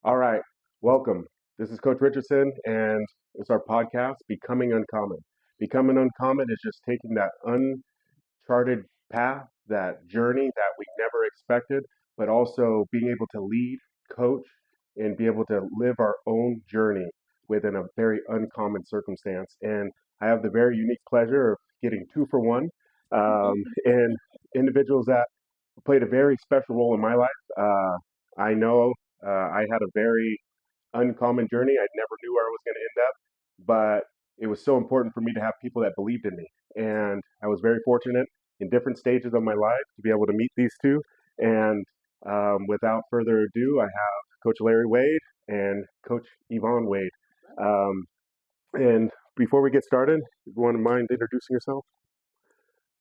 All right, welcome. This is Coach Richardson, and it's our podcast, Becoming Uncommon. Becoming Uncommon is just taking that uncharted path, that journey that we never expected, but also being able to lead, coach, and be able to live our own journey within a very uncommon circumstance. And I have the very unique pleasure of getting two for one, and individuals that played a very special role in my life. I know I had a very uncommon journey. I never knew where I was going to end up, but it was so important for me to have people that believed in me. And I was very fortunate in different stages of my life to be able to meet these two. And without further ado, I have Coach Larry Wade and Coach Yvonne Wade. Um, and before we get started, if you want to mind introducing yourself?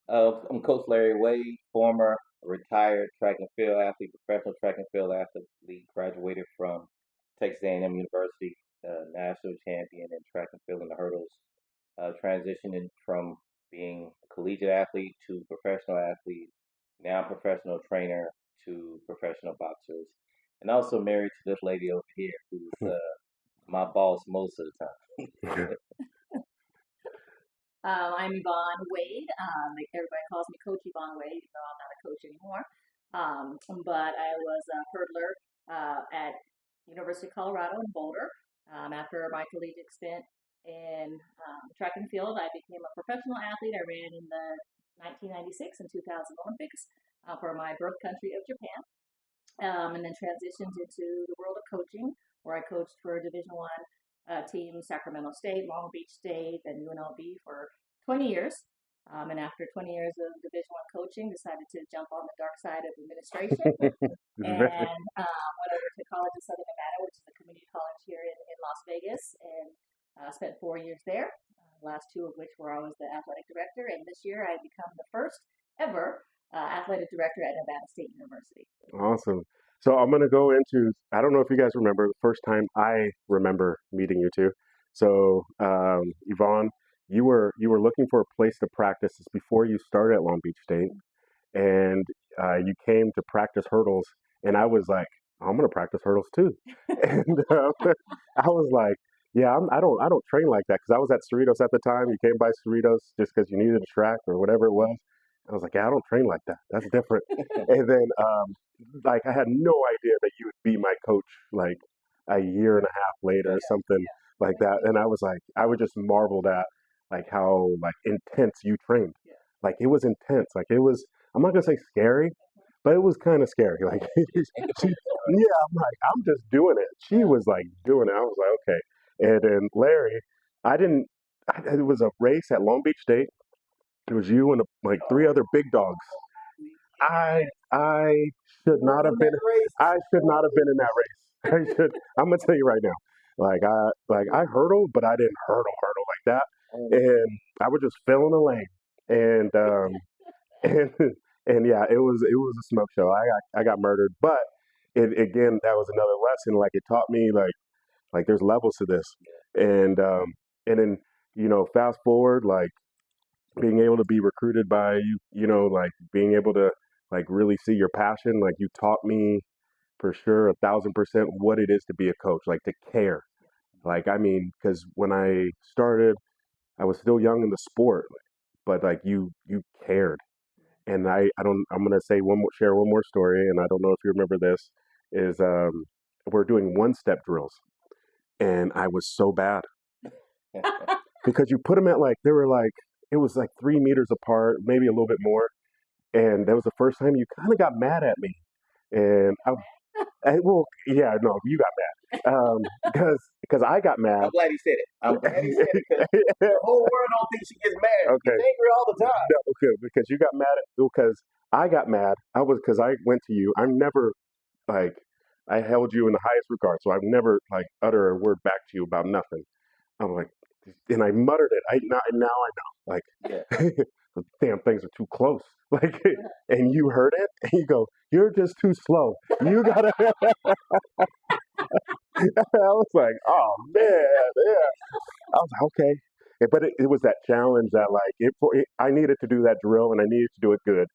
I'm Coach Larry Wade, former retired track and field athlete, professional track and field athlete, graduated from Texas A&M University, national champion in track and field in the hurdles, transitioning from being a collegiate athlete to professional athlete, now professional trainer to professional boxers, and also married to this lady over here who's my boss most of the time. I'm Yvonne Wade. Like everybody calls me Coach Yvonne Wade, even though I'm not a coach anymore. But I was a hurdler at University of Colorado in Boulder. After my collegiate stint in track and field, I became a professional athlete. I ran in the 1996 and 2000 Olympics for my birth country of Japan, and then transitioned into the world of coaching, where I coached for Division One teams, Sacramento State, Long Beach State, and UNLV for 20 years. And after 20 years of Division One coaching, decided to jump on the dark side of administration and went over to College of Southern Nevada, which is a community college here in Las Vegas, and spent 4 years there. Last two of which were I was the athletic director, and this year I become the first ever athletic director at Nevada State University. Awesome. So I'm gonna go into. I don't know if you guys remember the first time I remember meeting you two. So Yvonne, you were looking for a place to practice. This before you started at Long Beach State, and you came to practice hurdles, and I was like, I'm gonna practice hurdles too, and I was like, yeah, I don't train like that because I was at Cerritos at the time. You came by Cerritos just because you needed a track or whatever it was. I was like, yeah, I don't train like that. That's different. And then like I had no idea that you would be my coach like a year and a half later or something like that. And I was like, I would just marveled at like how like intense you trained. Like it was intense. Like it was. I'm not gonna say scary, but it was kind of scary. Like, yeah, I'm like, I'm just doing it. She was like doing it. I was like, okay. And then Larry, I didn't. It was a race at Long Beach State. It was you and like three other big dogs. I should not have been. I should not have been in that race. I should. I'm gonna tell you right now. Like I hurdled, but I didn't hurdle like that, and I would just fill in the lane, and and and yeah, it was a smoke show. I got murdered, but it again that was another lesson. Like it taught me like there's levels to this, and then fast forward like being able to be recruited by like being able to like really see your passion. Like you taught me for sure 1,000% what it is to be a coach, like to care. Like I mean, because when I started, I was still young in the sport, but like you cared. And I don't I'm gonna say share one more story, and I don't know if you remember this, is we're doing one step drills, and I was so bad because you put them at like they were like it was like 3 meters apart, maybe a little bit more, and that was the first time you kind of got mad at me, and well, yeah, no, you got mad, because I got mad. I'm glad he said it. I'm glad he said it because Okay, the whole world don't think she gets mad. She's angry all the time. no, okay, because you got mad because I got mad. Because I went to you. I'm never like I held you in the highest regard, so I've never like utter a word back to you about nothing. I'm like, and I muttered it. Now I know. Like, Yeah. the damn things are too close. Like, and you heard it, and you go, "You're just too slow. You gotta." I was like, "Oh man, yeah." I was like, "Okay," but it was that challenge that like I needed to do that drill, and I needed to do it good,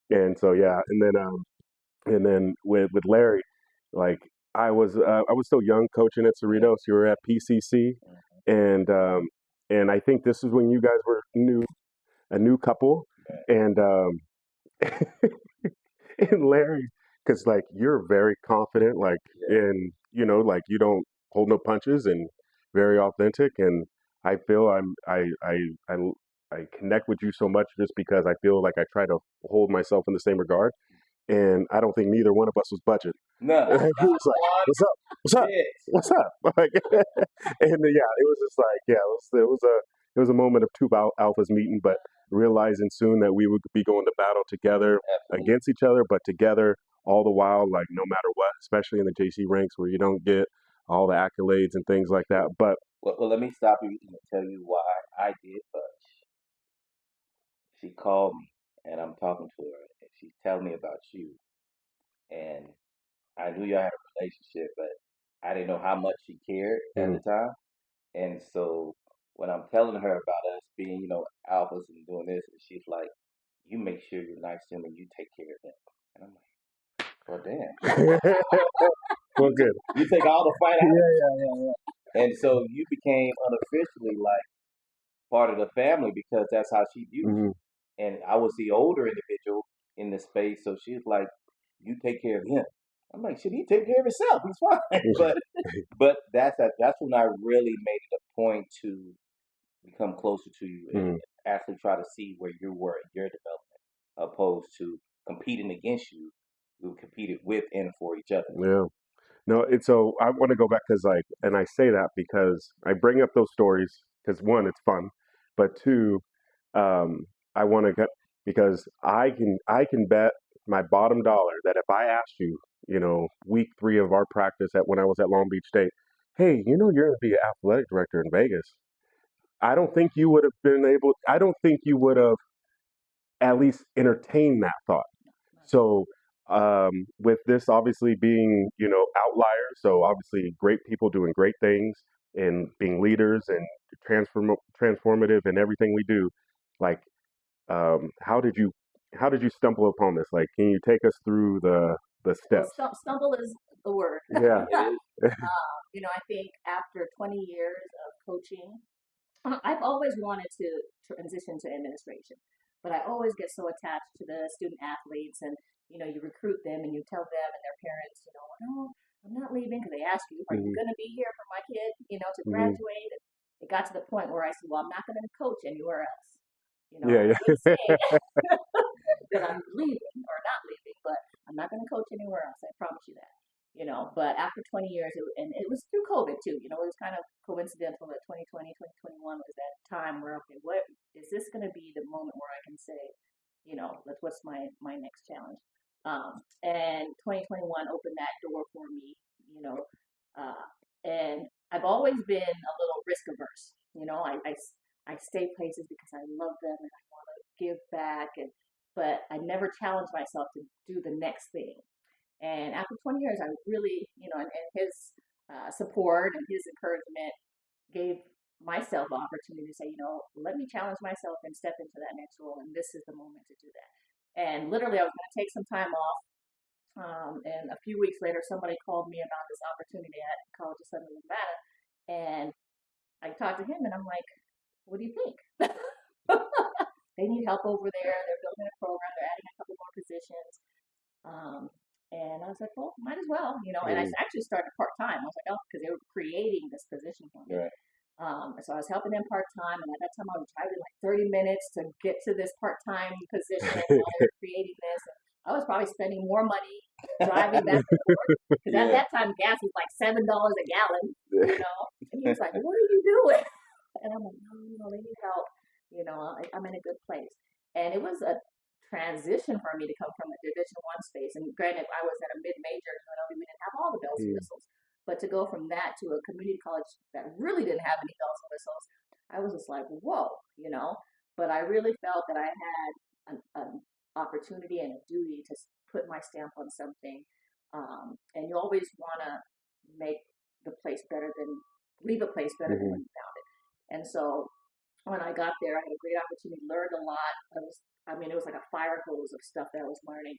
and so yeah, and then with Larry, like I was still young coaching at Cerritos. You were at PCC, Mhm. and I think this is when you guys were a new couple, Right. and and Larry, because like you're very confident, like Yeah. in like you don't hold no punches and very authentic, and I feel I I connect with you so much just because I feel like I try to hold myself in the same regard, and I don't think neither one of us was budging. No, He not was like, one "What's up? What's up? bit. What's up?" Like, and yeah, it was just like, yeah, it was a moment of two alphas meeting, but realizing soon that we would be going to battle together Absolutely. against each other, but together all the while, like no matter what, especially in the JC ranks where you don't get all the accolades and things like that. But Well, let me stop you and tell you why I did budge. She called me, and I'm talking to her, and she's telling me about you. And I knew y'all had a relationship, but I didn't know how much she cared at mm, the time. And so when I'm telling her about us being, alphas and doing this, and she's like, "You make sure you're nice to him and you take care of him." And I'm like, "Well, damn, well, good. you take all the fight out." Yeah, And so you became unofficially like part of the family because that's how she viewed you. hmm And I was the older individual in the space, so she's like, "You take care of him." I'm like, "Should he take care of himself? He's fine." But that's when I really made it a point to become closer to you and mm, actually try to see where you were in your development, opposed to competing against you. We competed with and for each other. yeah. No, it's so I want to go back because like, and I say that because I bring up those stories because one, it's fun, but two, um, I want to get because I can bet my bottom dollar that if I asked you, week 3 of our practice at when I was at Long Beach State, hey, you're going to be an athletic director in Vegas. I don't think you would have been able. I don't think you would have at least entertained that thought. So with this obviously being, outliers, so obviously great people doing great things and being leaders and transformative in everything we do, like how did you stumble upon this? Like, can you take us through the Well, steps? stumble is the word. Yeah. It is. I think after 20 years of coaching, I've always wanted to transition to administration, but I always get so attached to the student athletes, and you recruit them and you tell them and their parents, no, I'm not leaving because they ask you, are you hmm going to be here for my kid, to hmm graduate? And it got to the point where I said, well, I'm not going to coach anywhere else. Yeah, I wouldn't yeah. say that I'm leaving or not leaving, but I'm not going to coach anywhere else. I promise you that. But after 20 years, and it was through COVID too. It was kind of coincidental that 2020, 2021 was that time where, okay, what is this going to be the moment where I can say, what's my next challenge? And 2021 opened that door for me, uh, and I've always been a little risk averse. I stay places because I love them and I want to give back, but I never challenged myself to do the next thing. And after 20 years, I really, and his support and his encouragement gave myself the opportunity to say, let me challenge myself and step into that next role. And this is the moment to do that. And literally, I was going to take some time off. And a few weeks later, somebody called me about this opportunity at College of Southern Nevada. And I talked to him and I'm like, what do you think? They need help over there. They're building a program. They're adding a couple more positions. Um, and I was like, well, might as well, And I Mm, actually started part time. I was like, oh, because they were creating this position for me. Right. So I was helping them part time, and at that time I was driving like 30 minutes to get to this part time position while they were creating this. And I was probably spending more money driving back and forth because at Yeah. that time gas was like $7 a gallon, And he was like, "What are you doing?" And I'm like, "No, they need help. I'm in a good place." And it was a transition for me to come from a Division 1 space. And granted, I was at a mid-major, we didn't have all the bells and mm, whistles. But to go from that to a community college that really didn't have any bells and whistles, I was just like, whoa. But I really felt that I had an opportunity and a duty to put my stamp on something. And you always want to make the place better than, leave a place better than mhm. when you found it. And so when I got there, I had a great opportunity, learned a lot. It was like a fire hose of stuff that I was learning.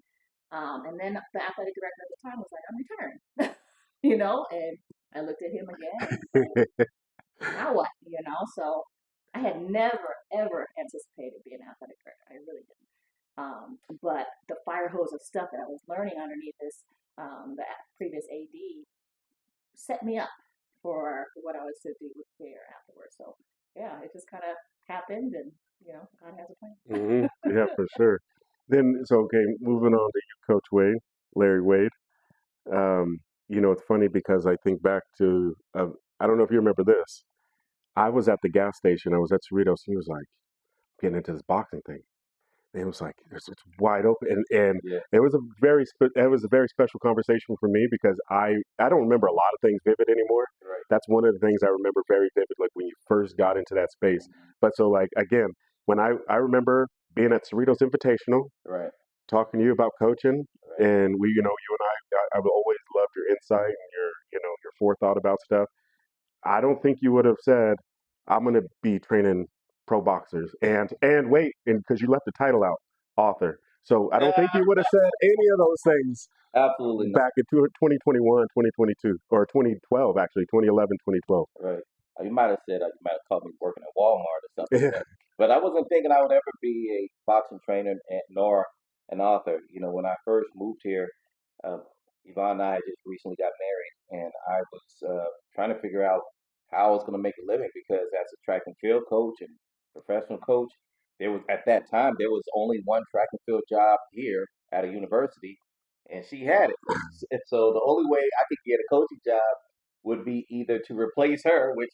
And then the athletic director at the time was like, I'm retiring. and I looked at him again and said, now what? So I had never, ever anticipated being an athletic director. I really didn't. But the fire hose of stuff that I was learning underneath the previous AD set me up for what I was to do here afterwards. So yeah, it just kind of happened, and God has a plan. Yeah, for sure. Then, so okay, moving on to you, Coach Wade, Larry Wade. It's funny because I think back to, I don't know if you remember this. I was at the gas station. I was at Cerritos. He was like getting into this boxing thing. And it was like it's wide open, and Yeah. it was a very special conversation for me because I don't remember a lot of things vivid anymore. Right. That's one of the things I remember very vivid, like when you first got into that space. But so like again, when I remember being at Cerritos Invitational, Right. talking to you about coaching, Right. and you and I've always loved your insight and your forethought about stuff. I don't think you would have said, "I'm going to be training pro boxers," and wait, and because you left the title out, author. So I don't think you would have said any of those things Absolutely not. back in 2021, 2022, or 2012, actually, 2011, 2012. Right. You might have said you might have caught me working at Walmart or something. But I wasn't thinking I would ever be a boxing trainer nor an author. When I first moved here, uh, Yvonne and I just recently got married, and I was trying to figure out how I was going to make a living because as a track and field coach and professional coach, at that time there was only one track and field job here at a university, and she had it. And so the only way I could get a coaching job would be either to replace her, which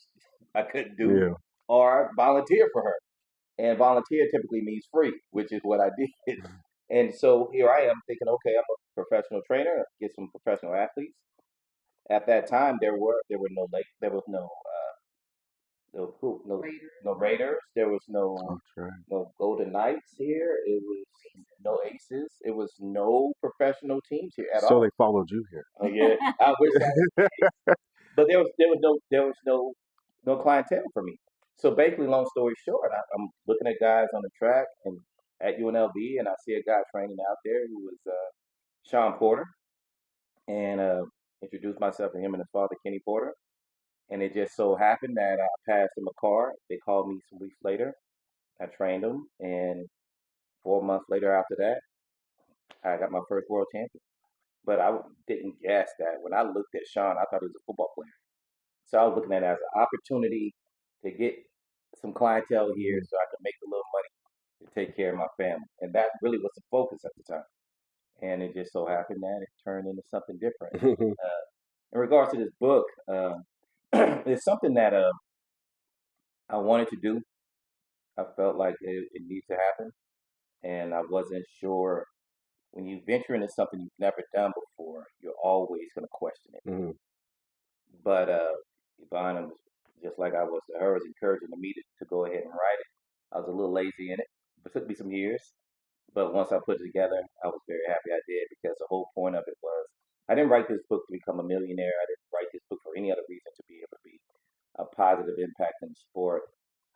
I couldn't do, Yeah. or volunteer for her. And volunteer typically means free, which is what I did. And so here I am thinking, okay, I'm a professional trainer, get some professional athletes. At that time, there was no Raiders. no Raiders, there was That's right. no Golden Knights here, it was no Aces, it was no professional teams here at So all. they followed you here. Yeah, I wish that was the case. But there was no clientele for me. So basically, long story short, I'm looking at guys on the track and at UNLV, and I see a guy training out there who was Sean Porter, and introduced myself to him and his father, Kenny Porter. And it just so happened that I passed him a card. They called me some weeks later. I trained him, and 4 months later after that, I got my first world champion. But I didn't guess that when I looked at Sean, I thought he was a football player. So I was looking at it as an opportunity to get some clientele here so I could make a little money to take care of my family. And that really was the focus at the time. And it just so happened that it turned into something different. In regards to this book, it's something that I wanted to do. I felt like it needs to happen. And I wasn't sure when you venture into something you've never done before, you're always going to question it. Mhm. But Yvonne, was just like I was to her, was encouraging me to go ahead and write it. I was a little lazy in it. It took me some years. But once I put it together, I was very happy I did because the whole point of it was I didn't write this book to become a millionaire. I didn't write this book for any other reason to be able to be a positive impact in the sport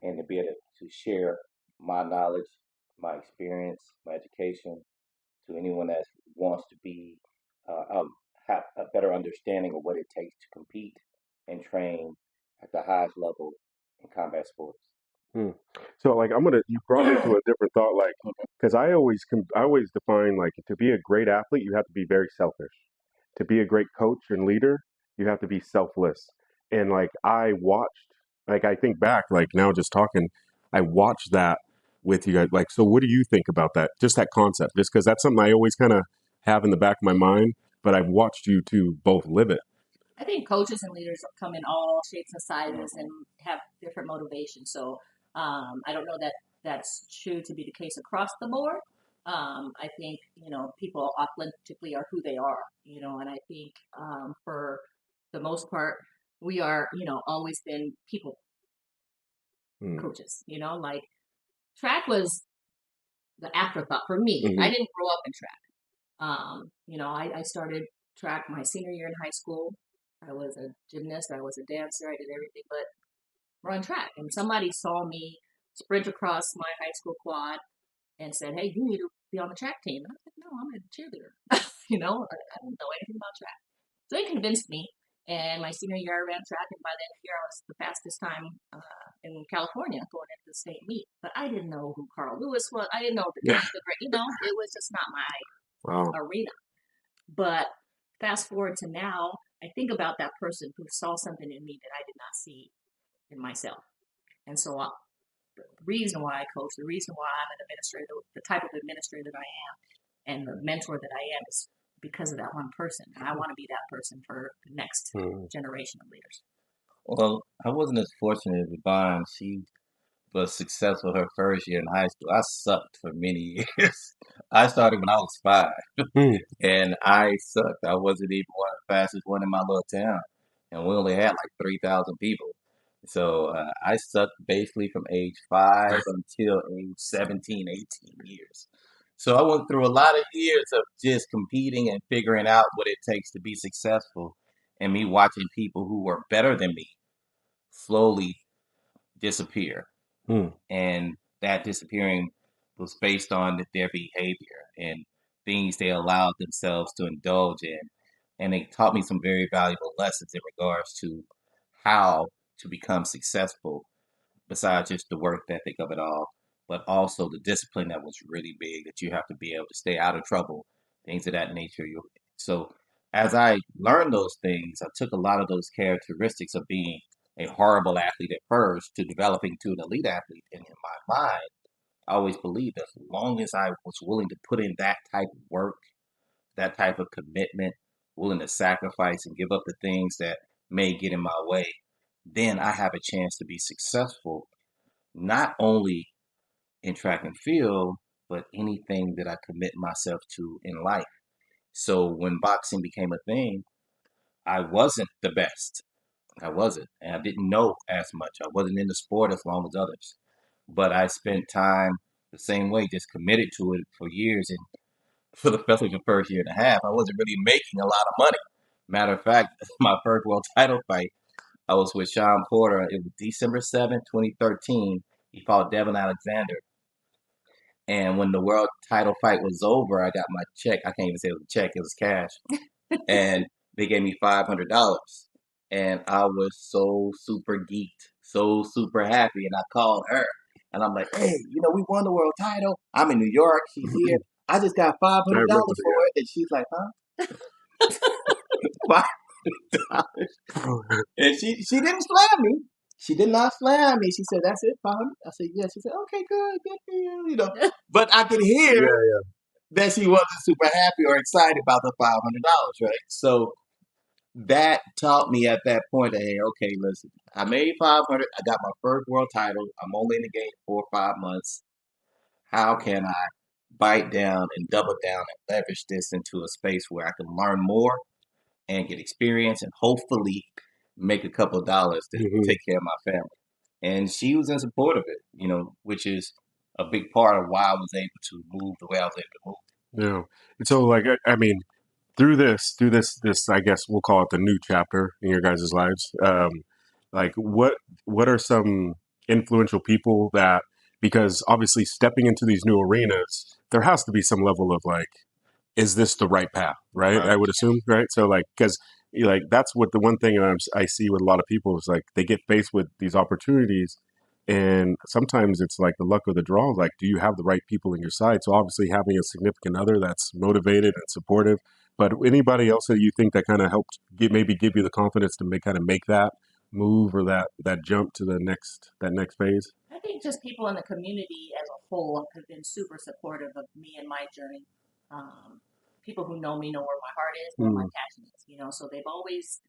and to be able to share my knowledge, my experience, my education to anyone that wants to be have a better understanding of what it takes to compete and train at the highest level in combat sports. Hmm. So like you brought me to a different thought, like because I always define like to be a great athlete you have to be very selfish. To be a great coach and leader you have to be selfless. And like I watched, like I think back, like now just talking, I watched that with you guys. Like, so what do you think about that? Just that concept, just because that's something I always kind of have in the back of my mind, but I've watched you two both live it. I think coaches and leaders come in all shapes and sizes and have different motivations. So I don't know that that's true to be the case across the board. I think people authentically are who they are. And I think for the most part, we are always been people Hmm. coaches. Like track was the afterthought for me. Mhm. I didn't grow up in track. I started track my senior year in high school. I was a gymnast, I was a dancer, I did everything but run track. And somebody saw me sprint across my high school quad and said, "Hey, you need to be on the track team." And I was like, "No, I'm a cheerleader." I don't know anything about track. So they convinced me. And my senior year, I ran track, and by then here I was the fastest time in California going at the state meet. But I didn't know who Carl Lewis was. I didn't know Yeah. it was just not my Wow. arena. But fast forward to now, I think about that person who saw something in me that I did not see in myself. And so the reason why I coach, the reason why I'm an administrator, the type of administrator that I am, and the mentor that I am is because of that one person. And I want to be that person for the next generation of leaders. Well, I wasn't as fortunate as Yvonne. She was successful her first year in high school. I sucked for many years. I started when I was 5, and I sucked. I wasn't even one of the fastest one in my little town, and we only had like 3,000 people. So I sucked basically from age 5 until age 17, 18 years. So I went through a lot of years of just competing and figuring out what it takes to be successful, and me watching people who were better than me slowly disappear. And that disappearing was based on their behavior and things they allowed themselves to indulge in. And it taught me some very valuable lessons in regards to how to become successful, besides just the work ethic of it all, but also the discipline that was really big, that you have to be able to stay out of trouble, things of that nature. So as I learned those things, I took a lot of those characteristics of being a horrible athlete at first to developing to an elite athlete. And in my mind, I always believed as long as I was willing to put in that type of work, that type of commitment, willing to sacrifice and give up the things that may get in my way, then I have a chance to be successful, not only in track and field, but anything that I commit myself to in life. So when boxing became a thing, I wasn't the best. I wasn't. And I didn't know as much. I wasn't in the sport as long as others. But I spent time the same way, just committed to it for years. And for the especially the first year and a half, I wasn't really making a lot of money. Matter of fact, my first world title fight, I was with Sean Porter. It was December 7th, 2013. He fought Devin Alexander. And when the world title fight was over, I got my check. I can't even say it was a check, it was cash. And they gave me $500. And I was so super geeked, so super happy. And I called her and I'm like, hey, we won the world title. I'm in New York. She's here. I just got $500 for it. And she's like, huh? $500. And she didn't slam me. She did not slam me. She said, that's it, 500. I said, yes. She said, okay, good for you. But I could hear that she wasn't super happy or excited about the $500, right? So that taught me at that point that, hey, okay, listen, I made 500. I got my first world title. I'm only in the game 4 or 5 months. How can I bite down and double down and leverage this into a space where I can learn more and get experience and hopefully make a couple of dollars to take care of my family? And she was in support of it, which is a big part of why I was able to move the way I was able to move. Yeah. And so, like, I mean, through this, I guess we'll call it the new chapter in your guys' lives. Like, what are some influential people that, because obviously stepping into these new arenas, there has to be some level of like, is this the right path, right? I would assume, right? So like, because like that's what the one thing I see with a lot of people is like they get faced with these opportunities, and sometimes it's like the luck of the draw. Like, do you have the right people in your side? So obviously, having a significant other that's motivated and supportive. But anybody else that you think that kind of helped maybe give you the confidence to make that move or that jump to that next phase? I think just people in the community as a whole have been super supportive of me and my journey. People who know me know where my heart is, where my passion is, so they've always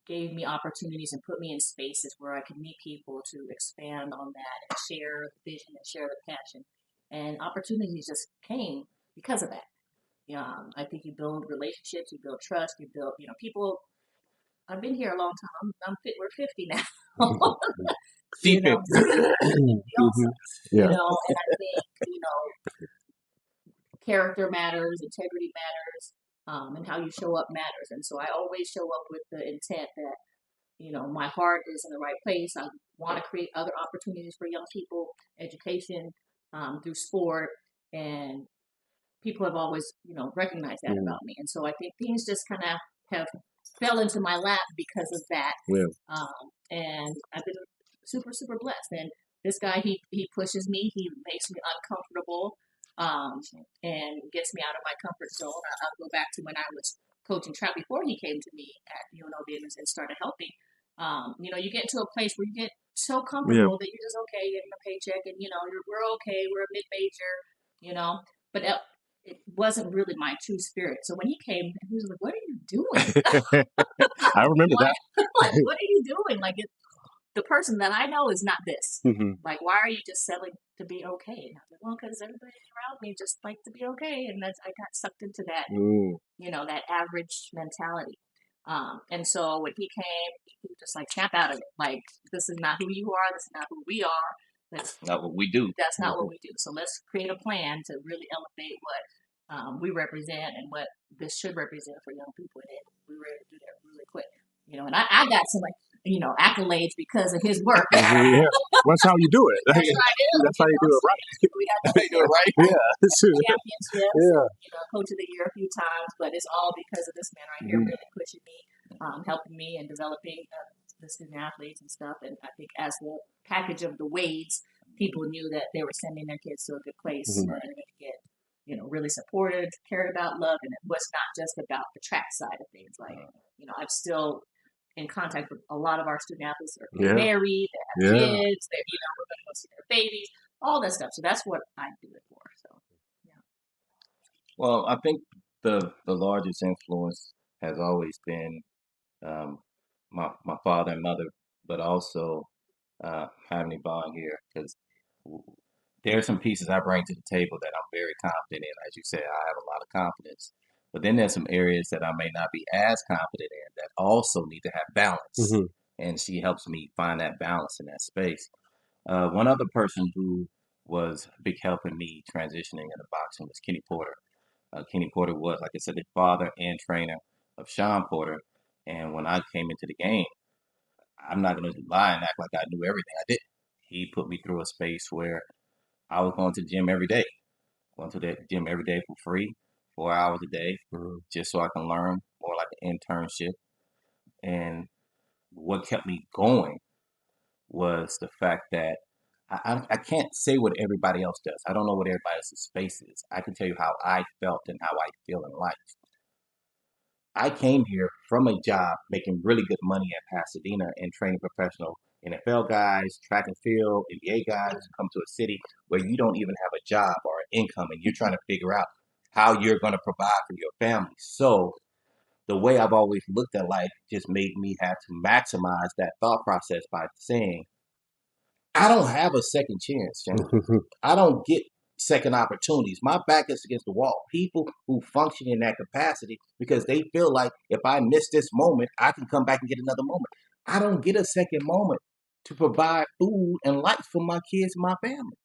gave me opportunities and put me in spaces where I could meet people to expand on that and share the vision and share the passion. And opportunities just came because of that. I think you build relationships, you build trust, you build, people. I've been here a long time. We're 50 now. You know, Yeah. and I think, character matters, integrity matters, and how you show up matters. And so I always show up with the intent that, my heart is in the right place. I want to create other opportunities for young people, education, through sport, and people have always, recognized that about me. And so I think things just kind of have fell into my lap because of that. Yeah. And I've been super, super blessed. And this guy, he pushes me, he makes me uncomfortable, and gets me out of my comfort zone. I'll go back to when I was coaching track before he came to me at UNLV and started helping. You get to a place where you get so comfortable that you're just okay, getting a paycheck, and we're okay, we're a mid major, but it wasn't really my true spirit. So when he came, he was like, "What are you doing?" I remember that. Like, what are you doing? Like, the person that I know is not this. Like, why are you just settling to be okay? And I was like, well, because everybody around me just like to be okay, and I got sucked into that, that average mentality. And so when he came, he just like snap out of it. Like, this is not who you are. This is not who we are. That's not what we do. That's not what we do. So let's create a plan to really elevate what we represent and what this should represent for young people. And we were able to do that really quick. And I got some accolades because of his work. Yeah, that's how you do it. That's right. That's how you do it right. We had to do it right. Championships. Yeah. Coach of the year a few times, but it's all because of this man right here really pushing me, helping me, and developing the student athletes and stuff. And I think as the package of the Wades, people knew that they were sending their kids to a good place and they're going to get, really supported, cared about, loved, and it was not just about the track side of things. Like, I'm still in contact with a lot of our student athletes that are married, they have kids, they, we're going to go see their babies, all that stuff. So that's what I do it for. So, yeah. Well, I think the largest influence has always been my father and mother, but also having Yvonne here, because there are some pieces I bring to the table that I'm very confident in. As you said, I have a lot of confidence. But then there's some areas that I may not be as confident in that also need to have balance. And she helps me find that balance in that space. One other person who was a big help in me transitioning into boxing was Kenny Porter. Kenny Porter was, like I said, the father and trainer of Sean Porter. And when I came into the game, I'm not going to lie and act like I knew everything. I didn't. He put me through a space where I was going to the gym every day. Going to the gym every day for free, 4 hours a day, just so I can learn, more like an internship. And what kept me going was the fact that I can't say what everybody else does. I don't know what everybody else's space is. I can tell you how I felt and how I feel in life. I came here from a job making really good money at Pasadena and training professional NFL guys, track and field, NBA guys who come to a city where you don't even have a job or an income and you're trying to figure out how you're going to provide for your family. So the way I've always looked at life just made me have to maximize that thought process by saying, I don't have a second chance, I don't get second opportunities. My back is against the wall. People who function in that capacity because they feel like if I miss this moment, I can come back and get another moment. I don't get a second moment to provide food and life for my kids and my family.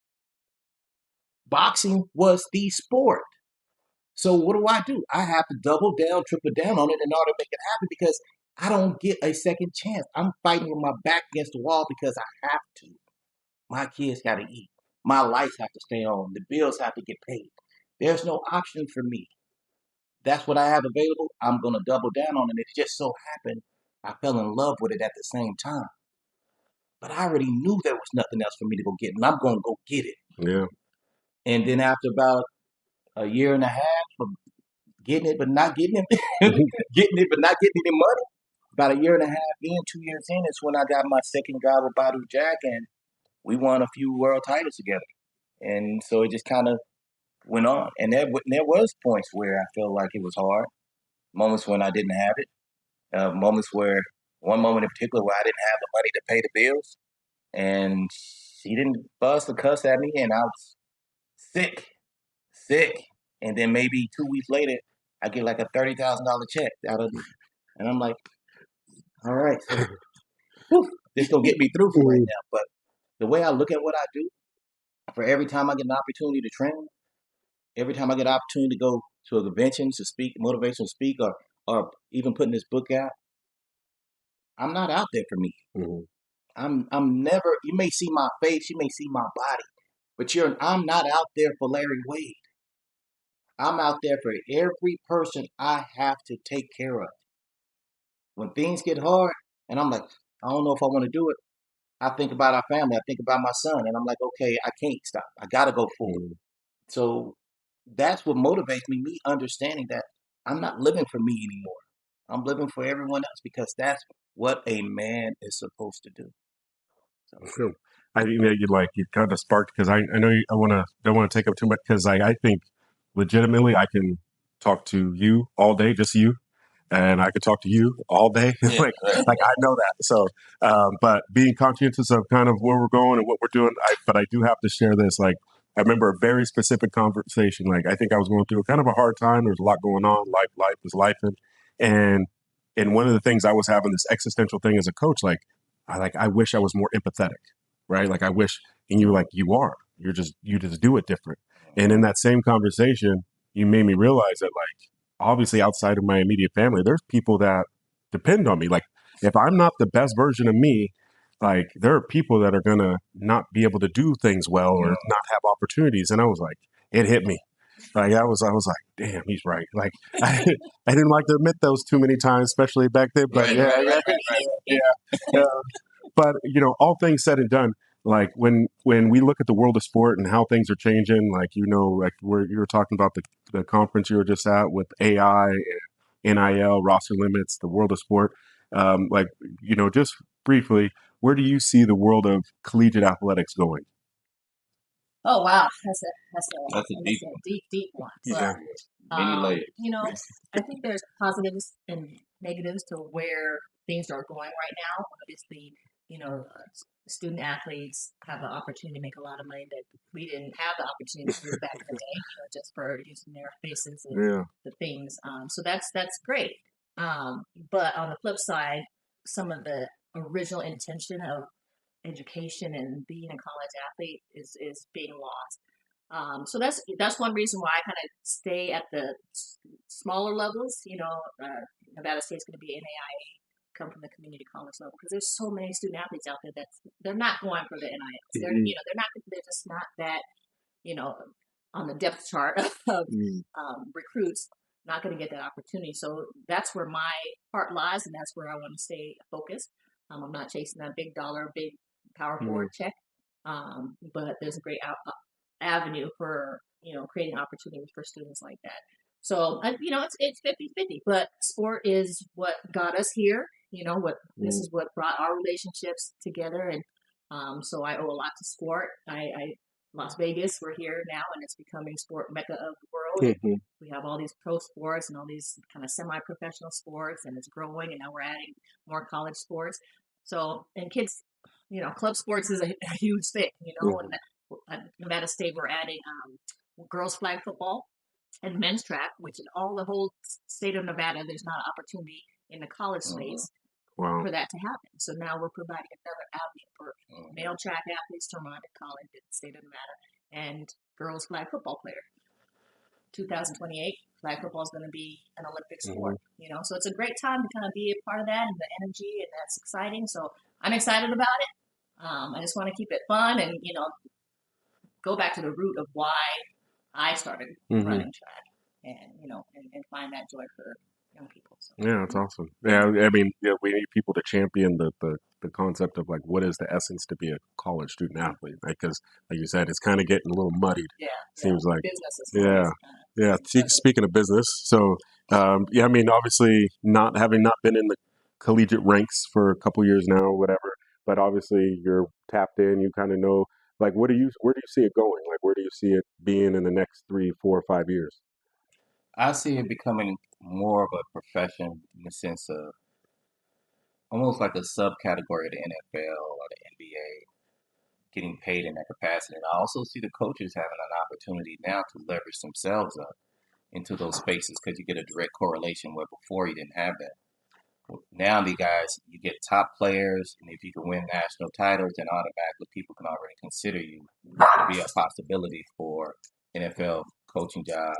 Boxing was the sport. So what do? I have to double down, triple down on it in order to make it happen because I don't get a second chance. I'm fighting with my back against the wall because I have to. My kids got to eat. My lights have to stay on. The bills have to get paid. There's no option for me. That's what I have available. I'm going to double down on it. It just so happened I fell in love with it at the same time. But I already knew there was nothing else for me to go get, and I'm going to go get it. Yeah. And then after about a year and a half of getting it but not getting it, getting it but not getting any money, about a year and a half in, 2 years in, is when I got my second guy with Badu Jack, and we won a few world titles together. And so it just kind of went on. And there was points where I felt like it was hard, moments when I didn't have it, moments where, one moment in particular where I didn't have the money to pay the bills, and she didn't bust or cuss at me, and I was sick. And then maybe 2 weeks later, I get like a $30,000 check out of it. And I'm like, all right, this gonna get me through for right now. But the way I look at what I do, for every time I get an opportunity to train, every time I get an opportunity to go to a convention to speak, motivational speak, or even putting this book out, I'm not out there for me. I'm never. You may see my face, you may see my body, but I'm not out there for Larry Wade. I'm out there for every person I have to take care of. when things get hard, and I'm like, I don't know if I want to do it. I think about our family. I think about my son, and I'm like, okay, I can't stop. I got to go forward. Mm. So that's what motivates me. Me understanding that I'm not living for me anymore. I'm living for everyone else because that's what a man is supposed to do. So, Cool. You kind of sparked because I know I don't want to take up too much because I think legitimately I can talk to you all day, just you, and I could talk to you all day. yeah, Like I know that. So, but being conscientious of kind of where we're going and what we're doing, but I do have to share this. Like I remember a very specific conversation. Like I think I was going through kind of a hard time. There's a lot going on. Life is life, and one of the things I was having this existential thing as a coach. I wish I was more empathetic, right? Like I wish, and you were like, you are. You just do it different. And in that same conversation, you made me realize that like obviously outside of my immediate family, there's people that depend on me. Like if I'm not the best version of me, like there are people that are gonna not be able to do things well or not have opportunities. And I was like, it hit me. Like I was like, damn, he's right. Like I didn't like to admit those too many times, especially back then. But yeah. But all things said and done, like when we look at the world of sport and how things are changing, like like where you were talking about the conference you were just at with AI, NIL, roster limits, the world of sport, like just briefly, where do you see the world of collegiate athletics going? Oh wow, that's a deep a deep one. Yeah. But many layers. I think there's positives and negatives to where things are going right now. Obviously, student athletes have the opportunity to make a lot of money that we didn't have the opportunity to do back in the day, just for using their faces and Yeah. the things. So that's great. But on the flip side, some of the original intention of education and being a college athlete is being lost. So that's one reason why I kind of stay at the smaller levels. Nevada State's going to be NAIA, come from the community college level, because there's so many student athletes out there that they're not going for the NILs. They're just not that you know on the depth chart of recruits. Not going to get that opportunity. So that's where my heart lies, and that's where I want to stay focused. I'm not chasing that big dollar, big power forward check. But there's a great avenue for creating opportunities for students like that. So it's 50-50, but sport is what got us here. This is what brought our relationships together, and so I owe a lot to sport. I Las Vegas, we're here now, and it's becoming sport mecca of the world. We have all these pro sports and all these kind of semi-professional sports, and it's growing. And now we're adding more college sports. So, and kids, club sports is a huge thing. And at Nevada State, we're adding girls flag football and men's track, which in all the whole state of Nevada, there's not an opportunity in the college space for that to happen. So now we're providing another avenue for male track athletes to run at college in the state of Nevada and girls flag football player. 2028, flag football is going to be an Olympic sport. So it's a great time to kind of be a part of that, and the energy, and that's exciting. So I'm excited about it. I just want to keep it fun and go back to the root of why I started running track, and find that joy for young people. So. Yeah, that's awesome. Yeah, I mean, we need people to champion the concept of like what is the essence to be a college student athlete, right? Because like you said, it's kind of getting a little muddied. Seems like. Yeah. Speaking of business, so I mean, obviously having not been in the collegiate ranks for a couple years now, or whatever, but obviously you're tapped in. You kind of know like where do you see it going? Like where do you see it being in the next 3, 4, 5 years? I see it becoming more of a profession in the sense of almost like a subcategory of the NFL or the NBA, getting paid in that capacity. And I also see the coaches having an opportunity now to leverage themselves up into those spaces because you get a direct correlation where before you didn't have that. Now the guys, you get top players, and if you can win national titles, then automatically people can already consider you to be a possibility for NFL coaching job,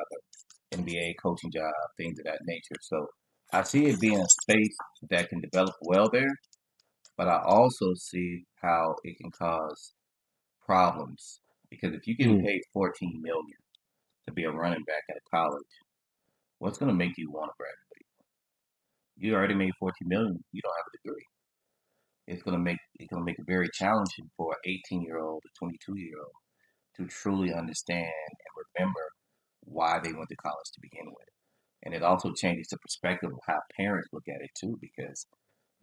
NBA coaching job, things of that nature. So I see it being a space that can develop well there, but I also see how it can cause problems because if you're getting paid 14 million to be a running back at a college, what's going to make you want to graduate? You already made 14 million. You don't have a degree. It's gonna make it very challenging for an 18-year-old, a 22-year-old to truly understand and remember why they went to college to begin with. And it also changes the perspective of how parents look at it too, because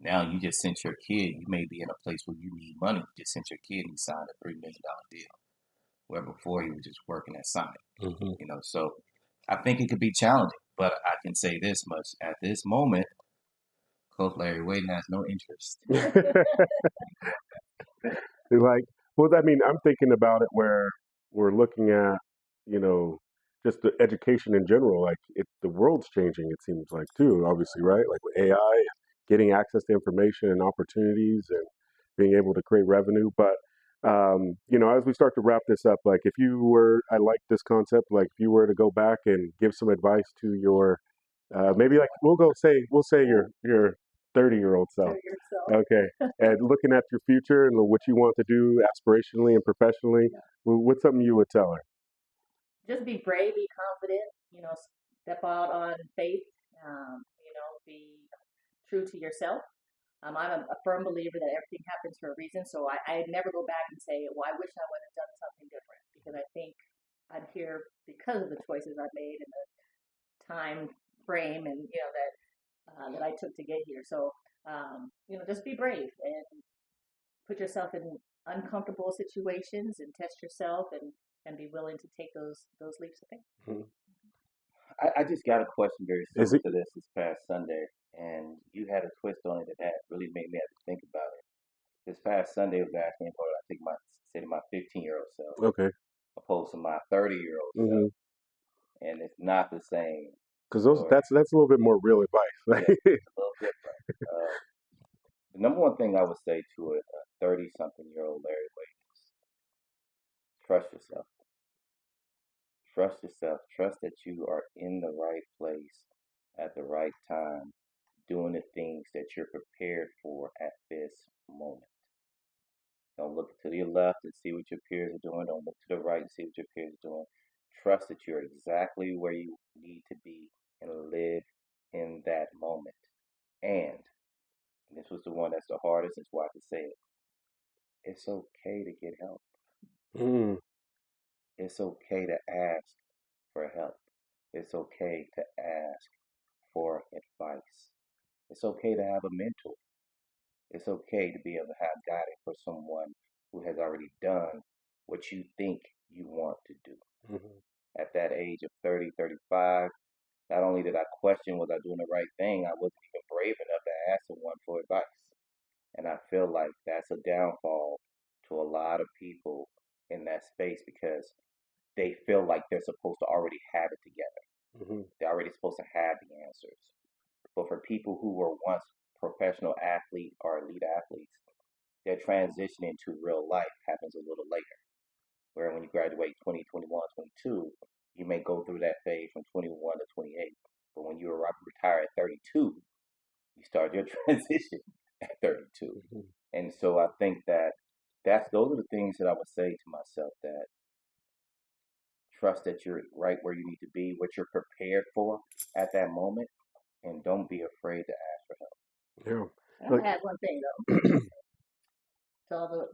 now you just sent your kid. You may be in a place where you need money. You just sent your kid and he signed a $3 million deal, where before he was just working at Sonic. Hmm. So I think it could be challenging, but I can say this much: at this moment, Coach Larry Wade has no interest. Like, well, I mean, I'm thinking about it where we're looking at, you know, just the education in general. Like, the world's changing. It seems like too, obviously, right? Like with AI, and getting access to information and opportunities, and being able to create revenue. But as we start to wrap this up, like, if you were, I like this concept. Like, if you were to go back and give some advice to your, maybe like we'll say your 30-year-old self. Okay. And looking at your future and what you want to do aspirationally and professionally, what's something you would tell her? Just be brave, be confident, step out on faith, be true to yourself. I'm a firm believer that everything happens for a reason, so I never go back and say, well, I wish I would have done something different, because I think I'm here because of the choices I've made and the time frame and, that I took to get here. So, just be brave and put yourself in uncomfortable situations and test yourself and be willing to take those leaps of faith. Mhm. I just got a question very Is similar it? to this past Sunday, and you had a twist on it that really made me have to think about it. This past Sunday was asking for I think my 15-year-old self Okay. opposed to my 30-year-old self, Hmm. and it's not the same Because story. that's a little bit more real advice. Yeah, it's a little different. The number one thing I would say to a 30-something-year-old Larry Wade is trust yourself. Trust yourself. Trust that you are in the right place at the right time, doing the things that you're prepared for at this moment. Don't look to your left and see what your peers are doing. Don't look to the right and see what your peers are doing. Trust that you're exactly where you need to be and live in that moment. And this was the one that's the hardest, that's why I can say it. It's okay to get help. Mm. It's okay to ask for help. It's okay to ask for advice. It's okay to have a mentor. It's okay to be able to have guidance for someone who has already done what you think you want to do. Hmm. At that age of 30, 35, not only did I question was I doing the right thing, I wasn't even brave enough to ask someone for advice. And I feel like that's a downfall to a lot of people in that space because they feel like they're supposed to already have it together. Hmm. They're already supposed to have the answers. But for people who were once professional athletes or elite athletes, their transition into real life happens a little later. Where when you graduate 20, 21, 22, you may go through that phase from 21 to 28. But when you retire at 32, you start your transition at 32. Hmm. And so I think that's those are the things that I would say to myself, that trust that you're right where you need to be, what you're prepared for at that moment, and don't be afraid to ask for help. Yeah. I'm Like, gonna add one thing though to all the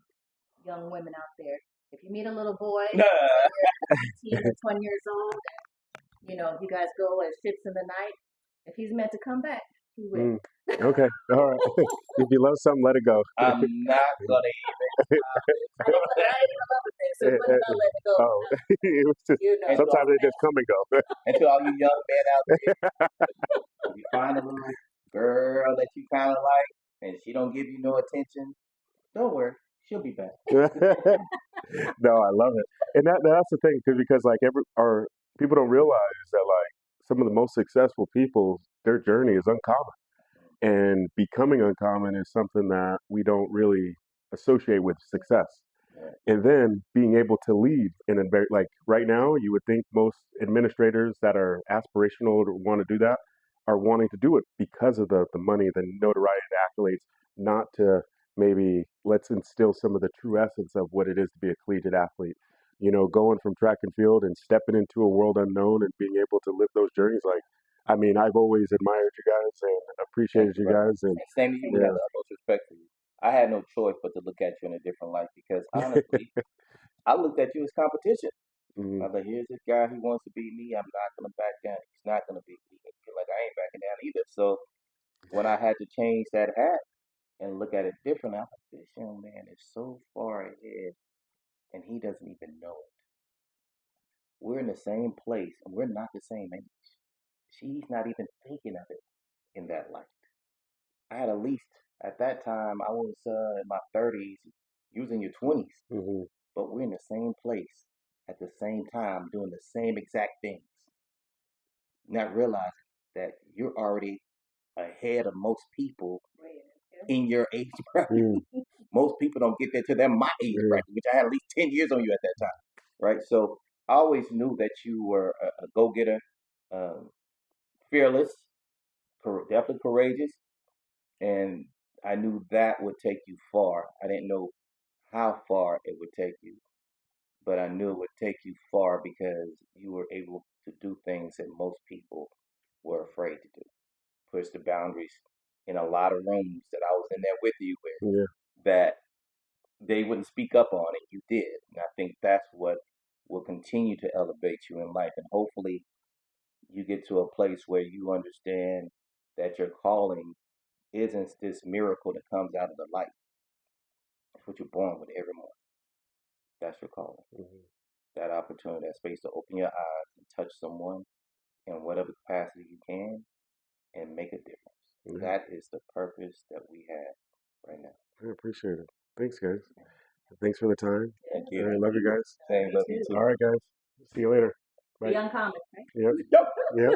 young women out there. If you meet a little boy, 18 or 20 years old, if you guys go and fits in the night, if he's meant to come back, he will. mm. Okay. All right. If you love something, let it go. I'm not gonna even I ain't gonna love a thing, so what about letting it go? Oh, it was just and to sometimes all, they just come and go. and to all you young men out there, if you find a little girl that you kind of like and she don't give you no attention, don't worry, she'll be back. No, I love it, and that's the thing because like our people don't realize that like some of the most successful people, their journey is uncommon, and becoming uncommon is something that we don't really associate with success. Yeah. And then being able to lead in a very like right now, you would think most administrators that are aspirational or want to do that are wanting to do it because of the money, the notoriety, the accolades, not to maybe let's instill some of the true essence of what it is to be a collegiate athlete. Going from track and field and stepping into a world unknown and being able to live those journeys. Like, I mean, I've always admired you guys and Thank appreciated you, you brother. guys, and And same to you. We have yeah, the utmost respect for you. I had no choice but to look at you in a different light because honestly, I looked at you as competition. mhm, I was like, here's this guy who wants to beat me. I'm not gonna back down. He's not gonna beat me. And feel like I ain't backing down either. So when I had to change that hat and look at it differently, I'm like, this young man is so far ahead and he doesn't even know it. We're in the same place and we're not the same age. She's not even thinking of it in that light. I had at least at that time I was in my 30s, using your 20s, mhm, but we're in the same place at the same time doing the same exact things, not realizing that you're already ahead of most people in your age bracket. mm, Most people don't get there till they're my age yeah, bracket, which I had at least 10 years on you at that time, right? So I always knew that you were a go-getter, um, fearless, definitely courageous, and I knew that would take you far. I didn't know how far it would take you, but I knew it would take you far because you were able to do things that most people were afraid to do. Push the boundaries in a lot of rooms that I was in there with you with yeah, that they wouldn't speak up on, and you did. And I think that's what will continue to elevate you in life. And hopefully, you get to a place where you understand that your calling isn't this miracle that comes out of the light. It's what you're born with every morning. That's your calling. mhm, That opportunity, that space to open your eyes and touch someone in whatever capacity you can and make a difference. yeah. That is the purpose that we have right now. I appreciate it. Thanks, guys. Thanks for the time. Thank I you. love you guys. Same love you too. All right, guys. See you later. The Bye. uncommon, right? Yep. Yep. Yep.